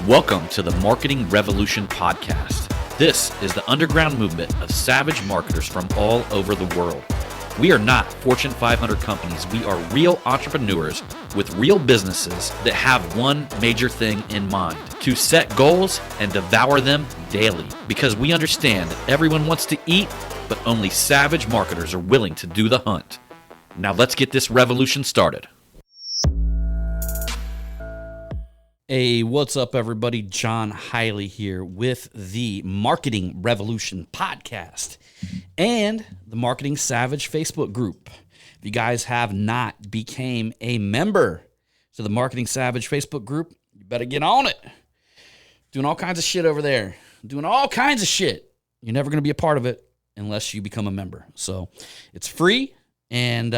Welcome to the Marketing Revolution Podcast. This is the underground movement of savage marketers from all over the world. We are not Fortune 500 companies. We are real entrepreneurs with real businesses that have one major thing in mind: to set goals and devour them daily. Because we understand that everyone wants to eat, but only savage marketers are willing to do the hunt. Now let's get this revolution started. Hey, what's up, everybody? John Hiley here with the Marketing Revolution Podcast and the Marketing Savage Facebook group. If you guys have not became a member to the Marketing Savage Facebook group, you better get on it. Doing all kinds of shit over there. Doing all kinds of shit. You're never going to be a part of it unless you become a member. So it's free, and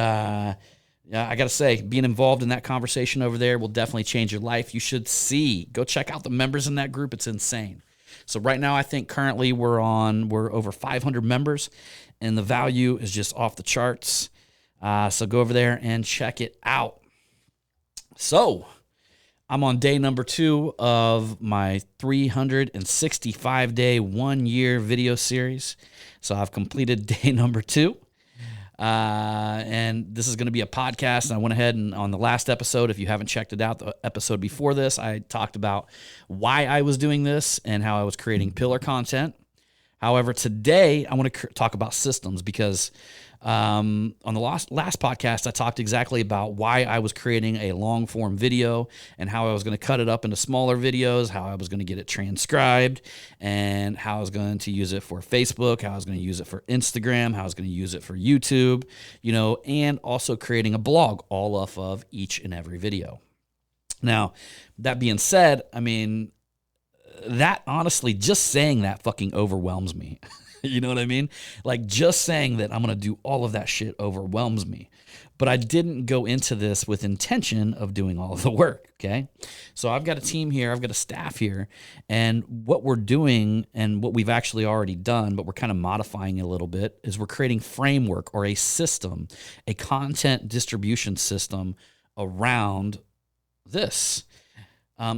I got to say, being involved in that conversation over there will definitely change your life. You should go check out the members in that group. It's insane. So right now, I think currently we're over 500 members, and the value is just off the charts. So go over there and check it out. So I'm on day number 2 of my 365-day, 1-year video series. So I've completed day number 2. And this is going to be a podcast. And I went ahead and on the last episode, if you haven't checked it out, the episode before this, I talked about why I was doing this and how I was creating pillar content. However, today I want to talk about systems because on the last podcast, I talked exactly about why I was creating a long form video and how I was going to cut it up into smaller videos, how I was going to get it transcribed, and how I was going to use it for Facebook, how I was going to use it for Instagram, how I was going to use it for YouTube, and also creating a blog all off of each and every video. Now, that being said, that honestly, just saying that fucking overwhelms me. You know what I mean? Like, just saying that I'm going to do all of that shit overwhelms me. But I didn't go into this with intention of doing all of the work, okay? So I've got a team here, I've got a staff here, and what we're doing and what we've actually already done, but we're kind of modifying it a little bit, is we're creating framework or a system, a content distribution system around this.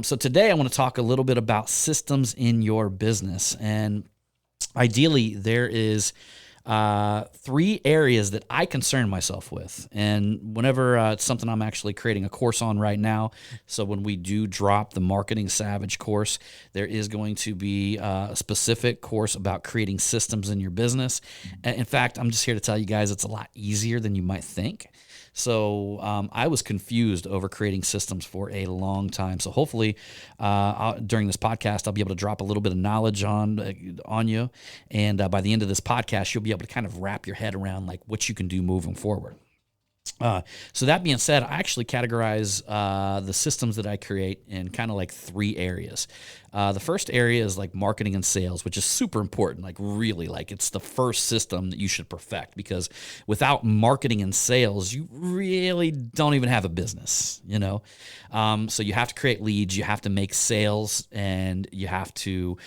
So today I want to talk a little bit about systems in your business. And ideally, there is 3 areas that I concern myself with. And whenever it's something I'm actually creating a course on right now, so when we do drop the Marketing Savage course, there is going to be a specific course about creating systems in your business. In fact, I'm just here to tell you guys it's a lot easier than you might think. So I was confused over creating systems for a long time. So hopefully during this podcast, I'll be able to drop a little bit of knowledge on you. And by the end of this podcast, you'll be able to kind of wrap your head around like what you can do moving forward. So that being said, I actually categorize the systems that I create in kind of like 3 areas. The first area is like marketing and sales, which is super important. Like really, like it's the first system that you should perfect, because without marketing and sales, you really don't even have a business, So you have to create leads, you have to make sales, and you have to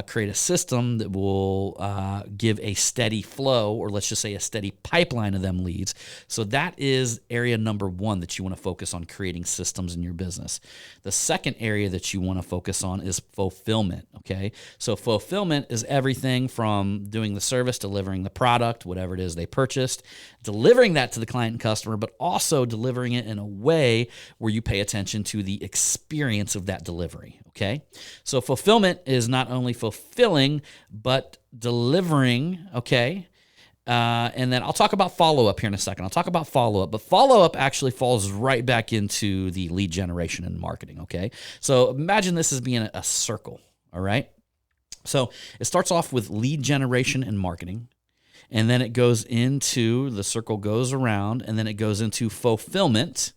create a system that will give a steady flow, or let's just say a steady pipeline of them leads. So that is area number 1 that you want to focus on, creating systems in your business. The second area that you want to focus on is fulfillment, okay? So fulfillment is everything from doing the service, delivering the product, whatever it is they purchased, delivering that to the client and customer, but also delivering it in a way where you pay attention to the experience of that delivery, okay? So fulfillment is not only fulfilling, but delivering, okay? And then I'll talk about follow-up here in a second. I'll talk about follow-up, but follow-up actually falls right back into the lead generation and marketing, okay? So imagine this as being a circle, all right? So it starts off with lead generation and marketing, and then it goes into, the circle goes around, and then it goes into fulfillment,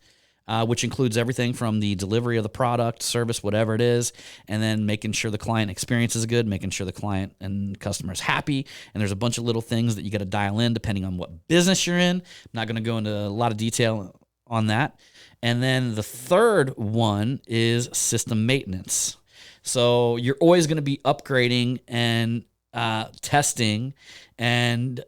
which includes everything from the delivery of the product, service, whatever it is, and then making sure the client experience is good, making sure the client and customer is happy. And there's a bunch of little things that you got to dial in depending on what business you're in. I'm not going to go into a lot of detail on that. And then the third one is system maintenance. So you're always going to be upgrading and testing and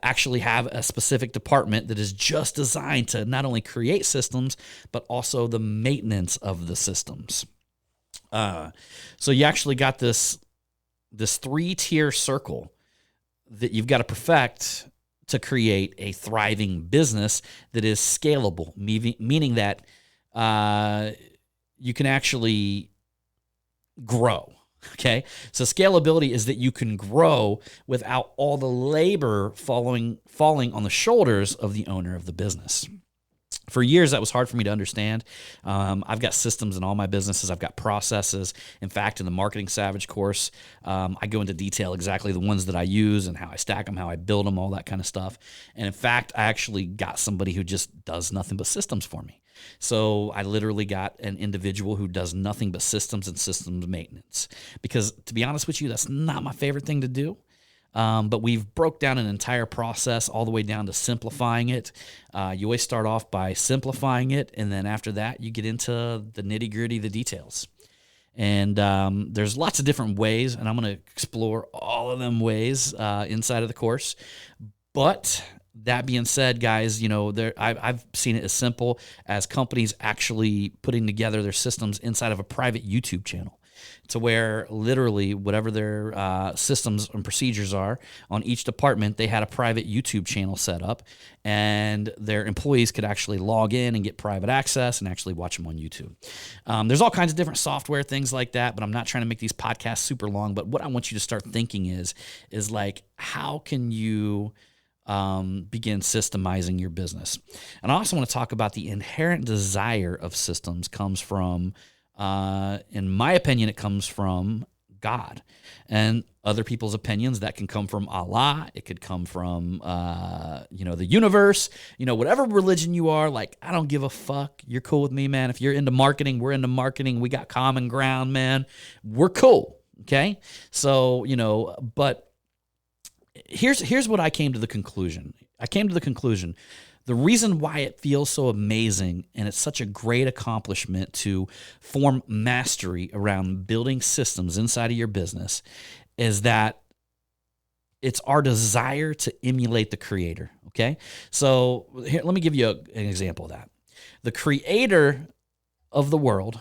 actually have a specific department that is just designed to not only create systems, but also the maintenance of the systems. So you actually got this 3-tier circle that you've got to perfect to create a thriving business that is scalable, meaning that you can actually grow. Okay, so scalability is that you can grow without all the labor falling on the shoulders of the owner of the business. For years, that was hard for me to understand. I've got systems in all my businesses. I've got processes. In fact, in the Marketing Savage course, I go into detail exactly the ones that I use and how I stack them, how I build them, all that kind of stuff. And in fact, I actually got somebody who just does nothing but systems for me. So I literally got an individual who does nothing but systems and systems maintenance. Because to be honest with you, that's not my favorite thing to do. But we've broke down an entire process all the way down to simplifying it. You always start off by simplifying it, and then after that, you get into the nitty-gritty, the details. And there's lots of different ways, and I'm going to explore all of them ways inside of the course. But that being said, guys, I've seen it as simple as companies actually putting together their systems inside of a private YouTube channel, to where literally whatever their systems and procedures are on each department, they had a private YouTube channel set up, and their employees could actually log in and get private access and actually watch them on YouTube. There's all kinds of different software, things like that, but I'm not trying to make these podcasts super long. But what I want you to start thinking is like, how can you begin systemizing your business? And I also want to talk about the inherent desire of systems comes from, in my opinion, it comes from God. And other people's opinions, that can come from Allah. It could come from, the universe, whatever religion you are. Like, I don't give a fuck. You're cool with me, man. If you're into marketing, we're into marketing. We got common ground, man. We're cool. Okay. So, but here's what I came to the conclusion. The reason why it feels so amazing and it's such a great accomplishment to form mastery around building systems inside of your business is that it's our desire to emulate the creator, okay? So here, let me give you an example of that. The creator of the world,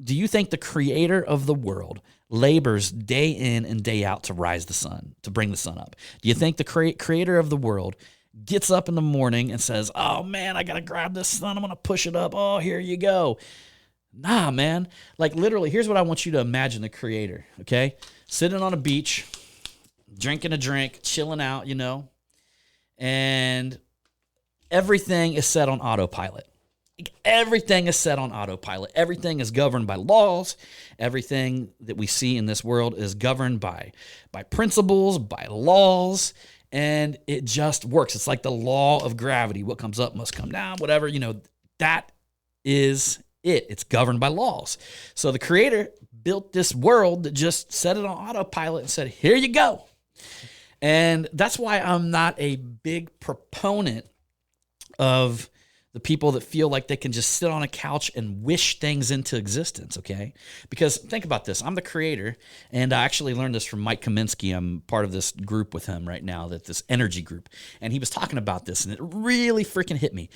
do you think the creator of the world labors day in and day out to rise the sun, to bring the sun up? Do you think the creator of the world gets up in the morning and says, oh man, I got to grab this sun, I'm going to push it up, oh, here you go? Nah, man. Like literally, here's what I want you to imagine the creator, okay? Sitting on a beach, drinking a drink, chilling out, and everything is set on autopilot. Everything is set on autopilot. Everything is governed by laws. Everything that we see in this world is governed by principles, by laws, and it just works. It's like the law of gravity. What comes up must come down, whatever, that is it. It's governed by laws. So the creator built this world that just set it on autopilot and said, here you go. And that's why I'm not a big proponent of the people that feel like they can just sit on a couch and wish things into existence, okay? Because think about this. I'm the creator, and I actually learned this from Mike Kaminsky. I'm part of this group with him right now, this energy group. And he was talking about this, and it really freaking hit me,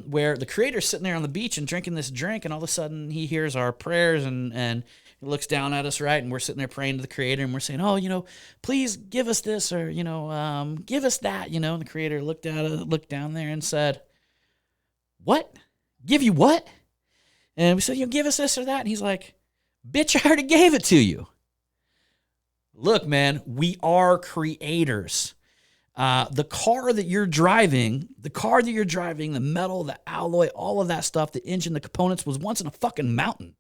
where the creator's sitting there on the beach and drinking this drink, and all of a sudden he hears our prayers and he looks down at us, right? And we're sitting there praying to the creator, and we're saying, oh, please give us this, or, give us that, And the creator looked down there and said, what? Give you what? And we said, give us this or that. And he's like, bitch, I already gave it to you. Look, man, we are creators. The car that you're driving, the metal, the alloy, all of that stuff, the engine, the components was once in a fucking mountain.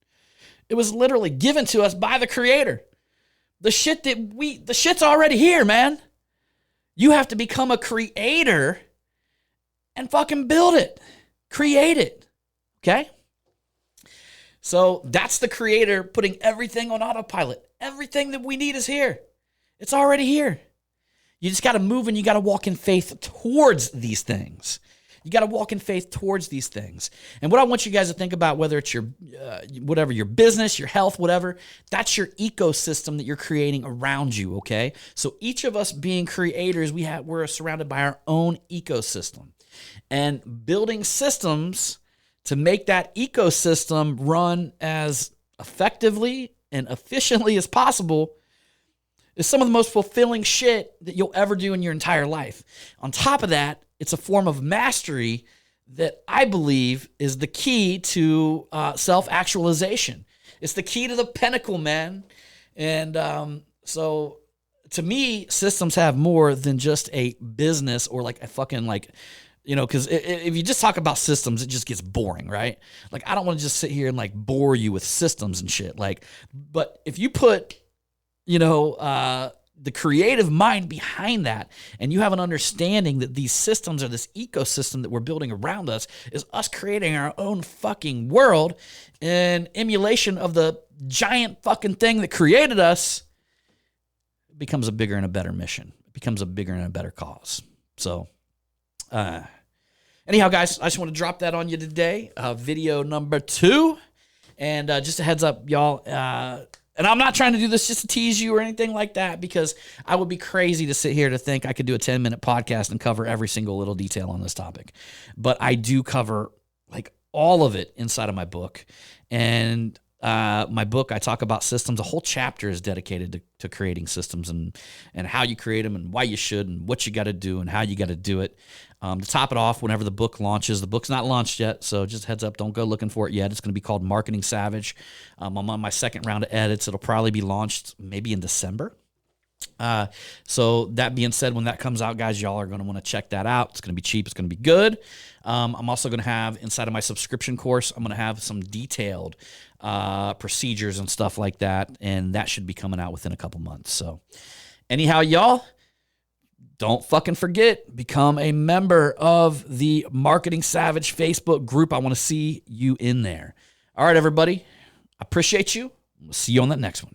It was literally given to us by the creator. The shit's already here, man. You have to become a creator and fucking build it. Create it, okay? So that's the creator putting everything on autopilot. Everything that we need is here. It's already here. You just got to move and you got to walk in faith towards these things. You got to walk in faith towards these things. And what I want you guys to think about, whether it's your, whatever, your business, your health, whatever, that's your ecosystem that you're creating around you, okay? So each of us being creators, we're surrounded by our own ecosystem. And building systems to make that ecosystem run as effectively and efficiently as possible is some of the most fulfilling shit that you'll ever do in your entire life. On top of that, it's a form of mastery that I believe is the key to self-actualization. It's the key to the pinnacle, man. And so to me, systems have more than just a business or like a fucking like, you know, because if you just talk about systems, it just gets boring, right? Like, I don't want to just sit here and like bore you with systems and shit. Like, but if you put, you know, the creative mind behind that, and you have an understanding that these systems are this ecosystem that we're building around us, is us creating our own fucking world in emulation of the giant fucking thing that created us, it becomes a bigger and a better mission. It becomes a bigger and a better cause. So, anyhow, guys, I just want to drop that on you today. Video number 2. And just a heads up, y'all. And I'm not trying to do this just to tease you or anything like that, because I would be crazy to sit here to think I could do a 10-minute podcast and cover every single little detail on this topic. But I do cover like all of it inside of my book. And my book, I talk about systems. A whole chapter is dedicated to creating systems and how you create them and why you should and what you got to do and how you got to do it. To top it off, whenever the book launches, the book's not launched yet, so just heads up, don't go looking for it yet. It's going to be called Marketing Savage. I'm on my second round of edits. It'll probably be launched maybe in December. So that being said, when that comes out, guys, y'all are going to want to check that out. It's going to be cheap. It's going to be good. I'm also going to have, inside of my subscription course, I'm going to have some detailed procedures and stuff like that, and that should be coming out within a couple months. So anyhow, y'all, don't fucking forget, become a member of the Marketing Savage Facebook group. I want to see you in there. All right, everybody. I appreciate you. We'll see you on that next one.